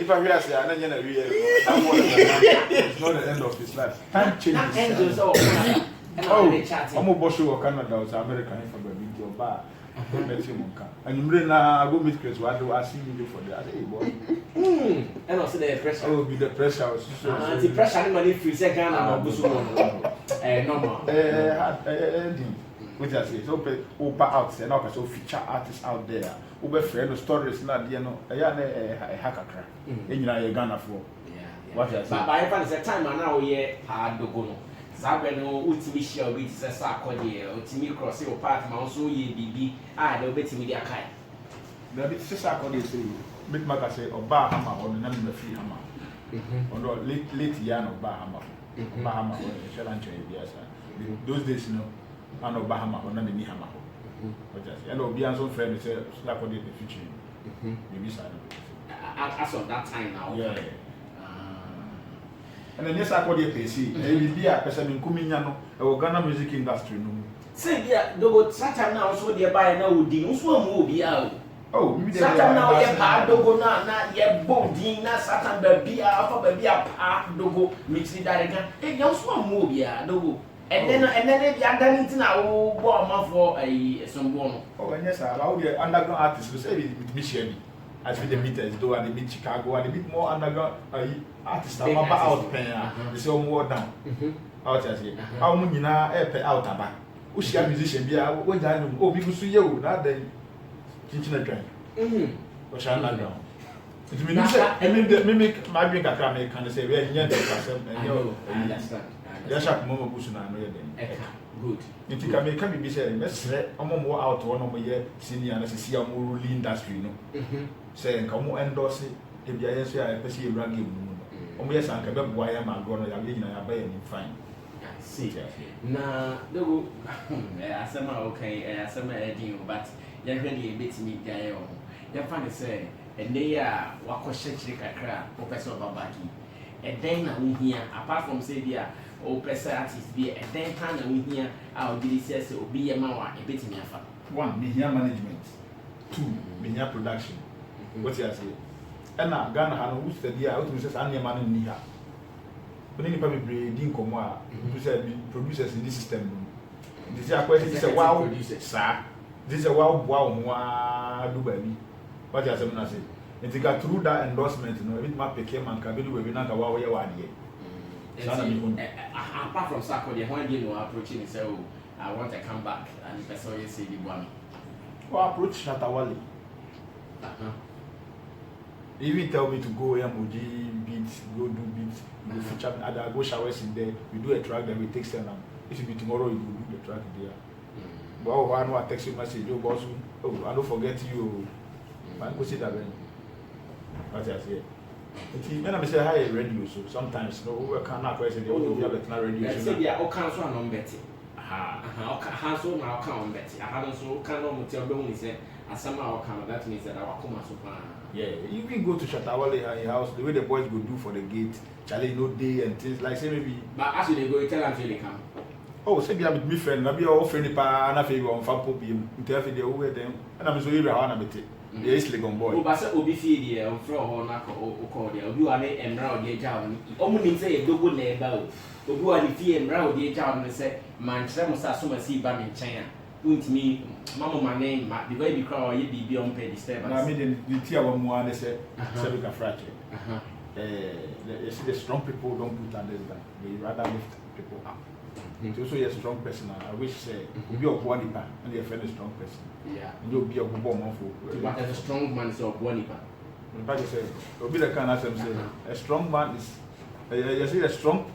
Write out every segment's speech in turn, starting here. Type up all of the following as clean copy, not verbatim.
if I realize that, then it's not the end of his life. Time changes. I'm a boss of Canada or American for baby or bar. And you bring a go meet Chris. What do I see you for that? Hey, boy. And also the pressure. I will be the pressure. The pressure money free second and normal. Which I say, so open out and also feature artists out there. Over friend stories, not you know, a hacker crack. In your Ghana for what I say. But by the time I now hear hard to go. Zabeno, Utimi shall be Sassacodi, Utimi cross your part, Manso ye BB, they'll bet me their kind. The bit Sassacodi say, Big Maca say, or Bahama or the name of the free hammer. Or late Yan of Bahama. Bahama or the Challenge, yes. Those days, you know, I know Bahama or Nami Hammer. And will be as own friend, say, Slacody the future. Maybe as of that time now. Yeah. And then yes, I call it PC. Be a person in Kuminiano, or Ghana music industry. Say, yeah, though, Satan now, so they buy now would be also be out. Oh, Satan now, yeah, part dogo not yet bodine, Satan baby, alpha baby, a part dogo, mix it that again. And you also move, yeah, dogo. And then they are done into now, bomb for a some bomb. Oh, and yes, I allow the underground artists to say with Michelle. As with the meters, though, and the meet Chicago, and a bit more underground artists are out paying. They say more down. Out as here. How many now pay out about? Who's your musician? Be out when I know. Oh, because you that then teaching a train. Or shall I know? It means I mean, mimic my big academic can say, well, you understand. There's a moment pushing on good. If you can be saying, let's say, I'm more out one of my senior and see a more ruling industry. Saying, come on, endorse it. If you say, I see a raggy woman. Oh, yes, I can be why am I going to be fine. See, now, though, I said, okay, I said, but you're really a bit to me, Gaio. You're funny, say, and they are what question chick a crab, Professor Babaki. And then we hear, apart from say, dear, or person artist be a then time we hear our DCS or be a mawa, a bit in your fun. One, media management. Two, media production. What you say? And now, Ghana had no study out to say, I'm man in Nia. But any probably breeding comma, producers in this system. This is a question, this is a wow, sir. This is a wow, do baby. What you say? And they got through that endorsement, you know, it might became and can be doing a wow, apart from Sako, the one you know approaching and say, oh, I want to come back, and the person you say the one. Or approach Shatawali. If you tell me to go MOG beats, go do beats, go feature, I go showers in there, we do a track, then we take them. If it be tomorrow, you do the track there. Well, I know I text you message, you boss, oh, I don't forget you. I go see that then. What I say. When I say hi radio, so sometimes no we cannot question the audio have a radio. I said, yeah, all kinds of non betting. Aha, so now come betting. I haven't so can not tell me said, as somehow come that means that our come so far. Yeah, you can go to Shatawale house, the way the boys go do for the gate, Charlie no day and things like say maybe. But as they go, tell them till they come. Oh, say I'm with me friend, maybe all friendly pa na favor on fan popi, interfere the over them, and I'm so you are on a bit. Yes, Legon boy. But say obi feed there on floor or na call there. Obi wa ne emra o dey job. Omo nim say e dogo na eba o. Obi wa dey feed emra o dey job no say man try mo sa so ma si ba me nchen a. Untimi mama ma name ma the way be cry or ye bibi on pay disturbance. Na me the tia wa mu an say we can fracture. You see the strong people don't put others down. They rather lift people up. So you're a strong person. I wish be a body pan and you're a very strong person. Yeah. And you'll be a good woman for. But as a strong man is a body pan. In fact, you say, you'll be the kind of say, a strong man is. You see, the strong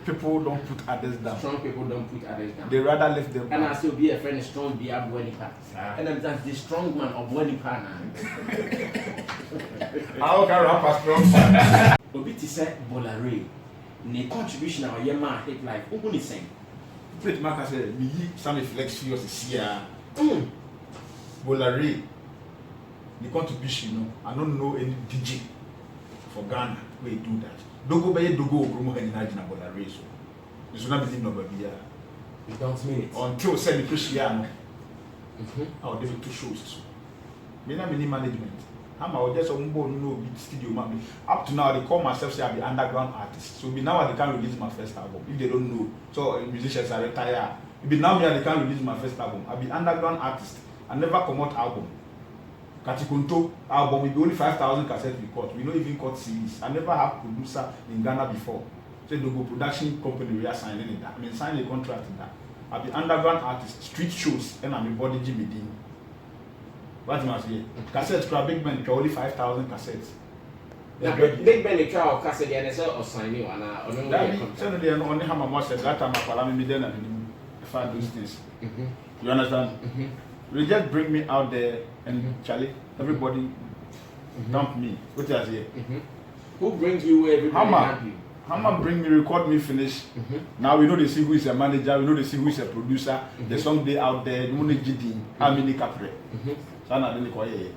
people don't put others down. Strong people don't put others down. They rather lift them. And I still be a friend, strong be a body pan. And I'm just the strong man of body pan. How can rap a strong man? Obiti said, Bolare. The contribution of your man hit life. Who is saying? Pretty much said, me some reflection of the year. Bolare, the contribution, I don't know any DJ for Ghana where you do that. Dogo by Dogo, promote any Nigerian Bolare. So, this will not be no baby. You don't mean it. Until semi Christian, I'll do 2 shows. Me not many management. Hammer just some boy no big studio man. Up to now they call myself say I be underground artist. So be now they can't release my first album if they don't know. So musicians are retired. Be now me they can't release my first album. I be underground artist. I never come out album. Katikunto album will be only 5,000 cassettes we cut. We don't even cut CDs. I never have producer in Ghana before. So the go production company we are signing in that. I mean sign a contract in that. I be underground artist, street shows, and I'm a body Jimmy Dean. What you must say? Cassettes for Big Ben only 5,000 cassettes. Yeah, Big Ben the car cassette and so or signing one so they only have a master that time I me then and if I do things. You understand? They just bring me out there and Charlie, everybody dump me. What I say? Who brings you everybody? Hammer bring me, record me, finish. Now we know they see who is a manager, we know they see who is a producer. The song they out there, no one GD, how many capre. So I didn't call it.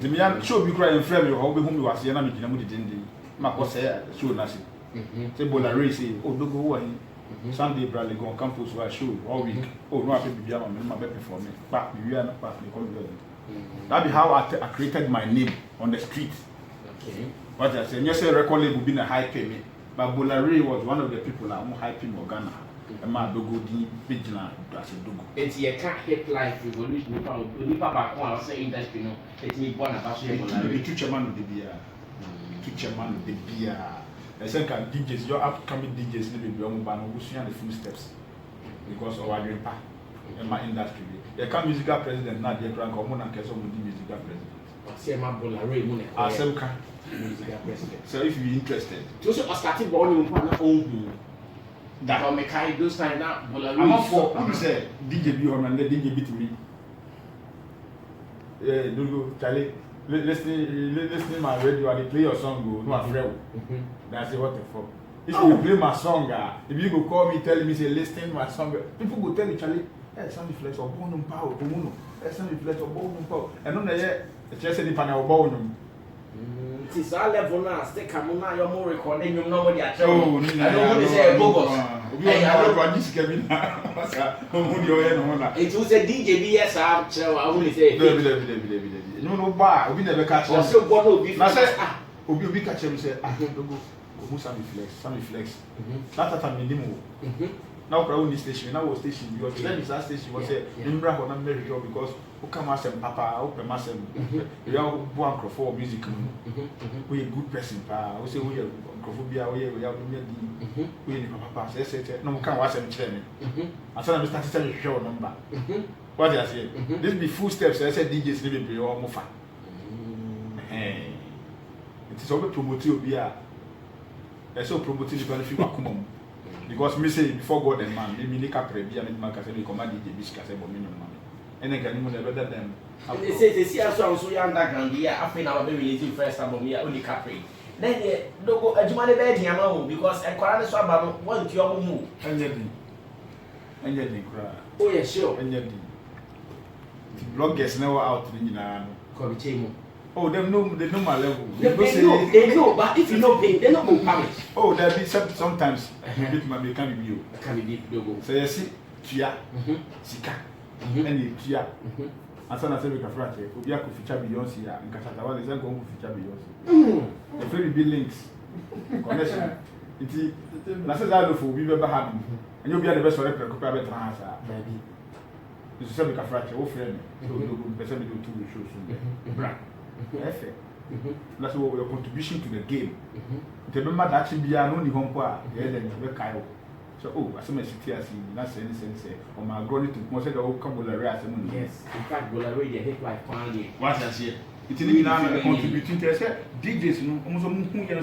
The man show be crying friend you how be whom you was here, and I'm going to do my course show Nasi. Say Bolare say, oh, don't go away. Sunday Bradley go on campus where I show all week. Oh, no, I pay be my baby for me. Back, we are not back, they call it. That be how I created my name on the street. Okay. What I say, you say record label being a high payment. But Bolare was one of the people that were hyping Ghana. And my dogo di vigilant as a dogo. It's your can't hit life revolution. If I back one, I'll say industry, no. It's me born about Bolare. The teacher man with the beer. Teacher man with the beer. I said, DJs, your upcoming DJs, maybe be on ban, who's the footsteps because of our grandpa in my industry. The come musical president, not the grand common and Keso musical president. See, my Bolare, Moon, musical president. So if you're interested, just starting born you that will make those kind of Bolare. I'm not for who say DJ be on and the DJ beat me. Don't go, Charlie. Listening my radio and they play your song go no afraid. That's what the fuck. If you play my song, if you go call me telling me say listen my song, people go tell me Charlie, hey, some flex or bonum power, komuno. Hey, some flex or bonum power. And on the just say the panel bonum. It's all level now. Stay come now. You're more recording. You know what they are telling. Oh, I don't want to say bogus. Hey, I don't want this Kevin. It was a DJ BS. I only say. No bar. We never catch. Also, what will be? I said, Obi catch him. Say, I don't go. Who Sammy flex. That time minimum. Now crowd station. Now station because then that station was a number for number job because who come as a papa, open massive. You are one for music. We a good person. We say we are Crophobia. We are we papa. No can watch them training. I said I started telling you show number. What I say? This be full steps. I said DJs need to be all mofa. It is all promoted beer. I so promoted the benefit of common. Because me say before God and man, me make a prayer, and man can say me command DJ Biscuit say minimum money. And then can you never better them. They say they see us so young underground here. After now we releasing first album here only capri. Then they go a Jumani bed here now because a Quran so about one to your move. And yet cry. Oh yeah, sure. And yet the bloggers never out in Kobichemo. Oh, they know my level. They know, but if you don't pay, they don't go punish. Oh, there be sometimes bit man can be you. Can be deep. So you see, Tia, Sika, and Tia. As soon as we can front, we have to feature Beyonce and Kasatawa is going to feature Beyonce. The very big links, connection. It's that's a for we ever had, and you'll be the best for the better answer. Maybe. You say we can front your friend, so you will be able to do shows. Brand. That's what your contribution to the game. Remember that should be an only home part. So, oh, as soon as you see, that's any sense. Or my growing to most of the old Bolare. Yes, in fact, Bolare, they hit like finally. What I see, it's in the contributing to DJs, almost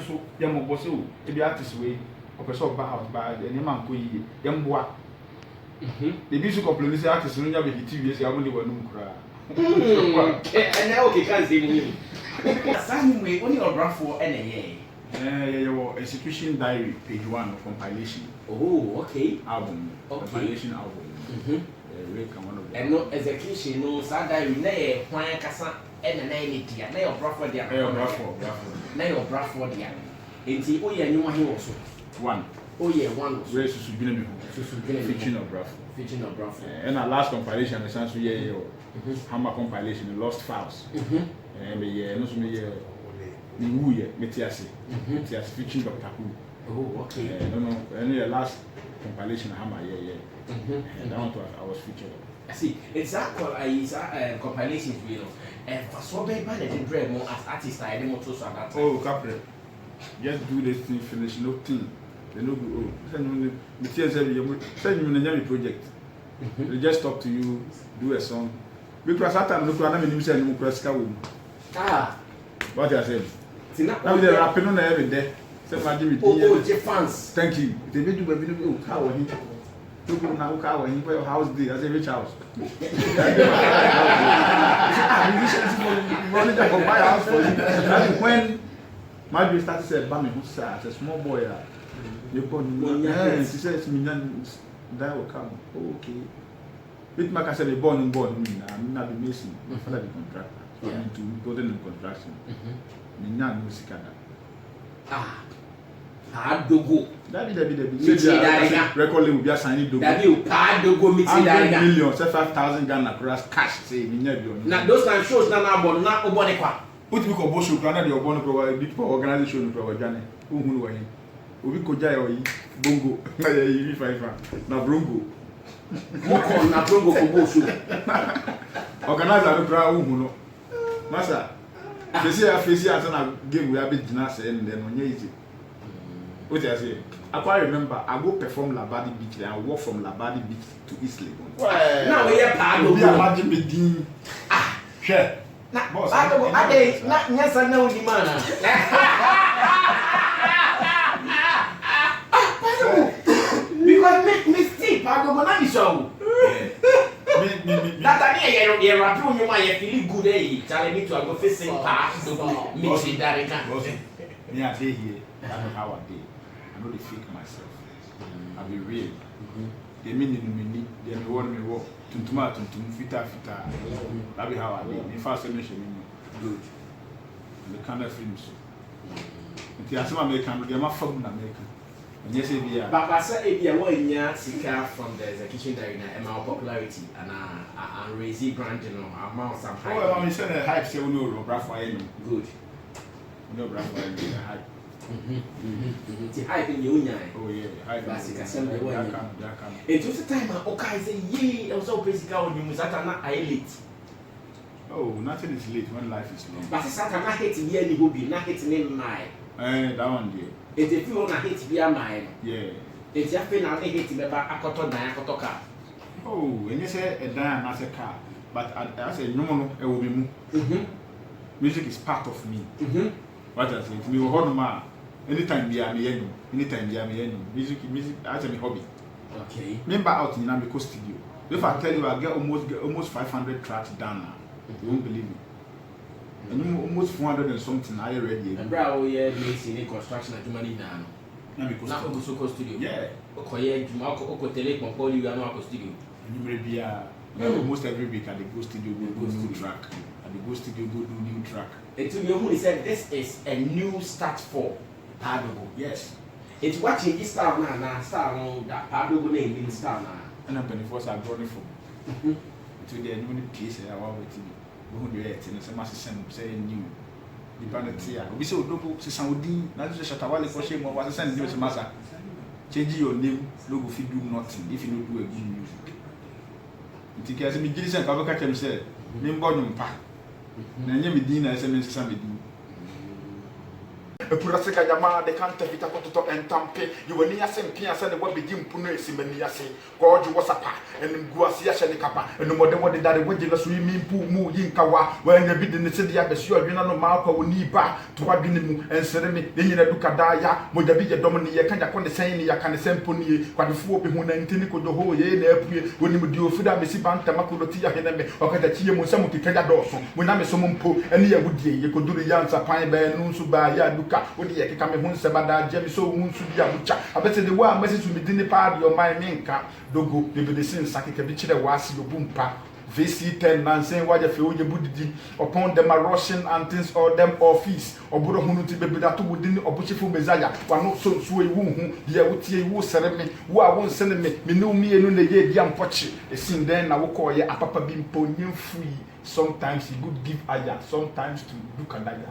so young bosso, to be artist way, or person about by the man could young boy. The music of police artists, when you have 2 years, I only want to cry. And now we can't see you. Anyway, only your brand for NA. Your execution diary, page 1 of compilation. Oh, okay. Album. Compilation album. And no execution, no sad diary, nay, Juan Casa, and a name it here. Nay, your Bradford, dear. Nay, your Bradford, dear. Into oh, yeah, you want him also. 1. Oh yeah, one. Where Susubine Fiction of Bruff. Fiction of Bruff. And our last compilation, the Sansu Ye Hammer compilation, the Lost Files. And the year, no sooner year, Niwuye, Metiasi, Metiasi Fiction Doctor Who. Oh, okay. No, and the last compilation, Hammer, and that one I was featured. I see. It's that compilations, you know. And for so many bands, they did more as artists. I didn't want to at that time. Oh, Capri, just do this thing, finish no thing. They know, send you the project. They just talk to you, do a song. Because that time, look, I'm in the press car. What I said. Now they're rapping on every day. Oh, fans. Thank you. They made you a video of how he took him now, how he put your house there as a rich house. My house for you. When Margaret started to say, Bammy, who's sad, a small boy. You put me, she says, that will come. Okay. It might say, born, I'm not be missing. My father, the contractor. So I need to go to the construction. Minna music. Dogo. Record label will be assigning Dogo. That you pay Dogo mixing that million, 5,000 Ghana cash. Say, now those kind of shows now about not Obonekwa. Put me ko Bosho Grana the Obono big organization for Jane. Who know him? Obi Koja or Bongo. Na Brongo. Moko na Brongo ko Bosho. Organizer no crowd who know. Masa. Fesi as na game we have been dinner and then on easy. What I say? I quite remember I go perform Labadi Beach and I walk from Labadi Beach to East Legon. Now we are part of imagine me din. Share. Boss. I not yes I know the man. Because make mistake I go na the show. That I hear rap you my feel good eh. Tell me to go facing part to mix it that. Me I say here. I know how I did. I know they fake myself. I be real. They mean me, they me want me walk. Tuntuma, fita. That be how I did. In fact, me good. The kind of films. If you are some American, they are not from America. And yes, if you are. But I said if you are one year sika from the kitchen diary and my popularity and raise brand, you know, amount some high. Oh, I'm saying a hype, say we know, good. No brand for any hype. The hype in your oh yeah, hype. Basic assembly. It was the time I say, yea, I was so basically when you was not late. Oh, nothing is late when life is long. But it's not hating here, you will be not hating in my. That one there. It's if you want to hate via mine. Yeah. It's just been out hating about a cotton car. Oh, when you say a dime as a car, but as a no, it will be moved. Music is part of me. What I say, me hold anytime be anytime music as a hobby. Okay. Remember out in Namiko studio. If I tell you I get almost 500 tracks done now, you won't believe me. And almost 400 and something I already. And bro, yeah, making construction at money now. Namiko studio. Yeah. Okay, Jumako Tele Pompoli, you are not studio. And you may be almost every week at the Go Studio go new track. At the Go Studio go do new track. And to me, who said this is a new start for Padogo. Yes. It's watching this style now, style that Padogo name in style now. And I'm 24 are growing from. To the new case I want with you. Who do it and some assistant saying new. The Panatia. We saw Dogo Saudi, not just Shatawali for shame or was a send you to Massa. Change your name, logo if you do nothing, if you don't do a good music. It can be Gillis and Kavaka himself. Name Bonum Pa. Name Dina as a minister somebody. Purasika Yama, the can't fit a potato and tampe. You were near St. Pierre and what begin Pune Simeniasi, Gorge was a pa, and Guasia Shanikapa, and no more than what the daddy would just swimming pool moo Yinkawa, when you bid in the city of the sure, you know, Marco will need back to what Binimu and Seremi, then you know, Dukadaya, Modabija Dominia, can you condescend, you can send Pony, what the 4 people and Tinico the whole year, when you do Fuda, Missy Banta, Makulotia, or Katachi, Musamu to Kajadorso, when I'm a summon po, and here would you could do the Yansa Pine Bear, Nunsuba, Yaduka. What do you come home? Sabada, Jemmy, so wounds to be a butcher. I bet the one message to be dinner party or my main car. Dogo, the sin, Saki, the was your boom pa. VC10 man saying why you feel you budidi upon them are rushing and things or them office or budo hunuti baby that within the obuchifu mezaya wa no so so ewu hu ye wutie ewu sere me wo a won sene me no me enu na ye dia mpoche esin den na wo call ye apapa bi mpo nyemfui sometimes he good give aya sometimes to do kadaya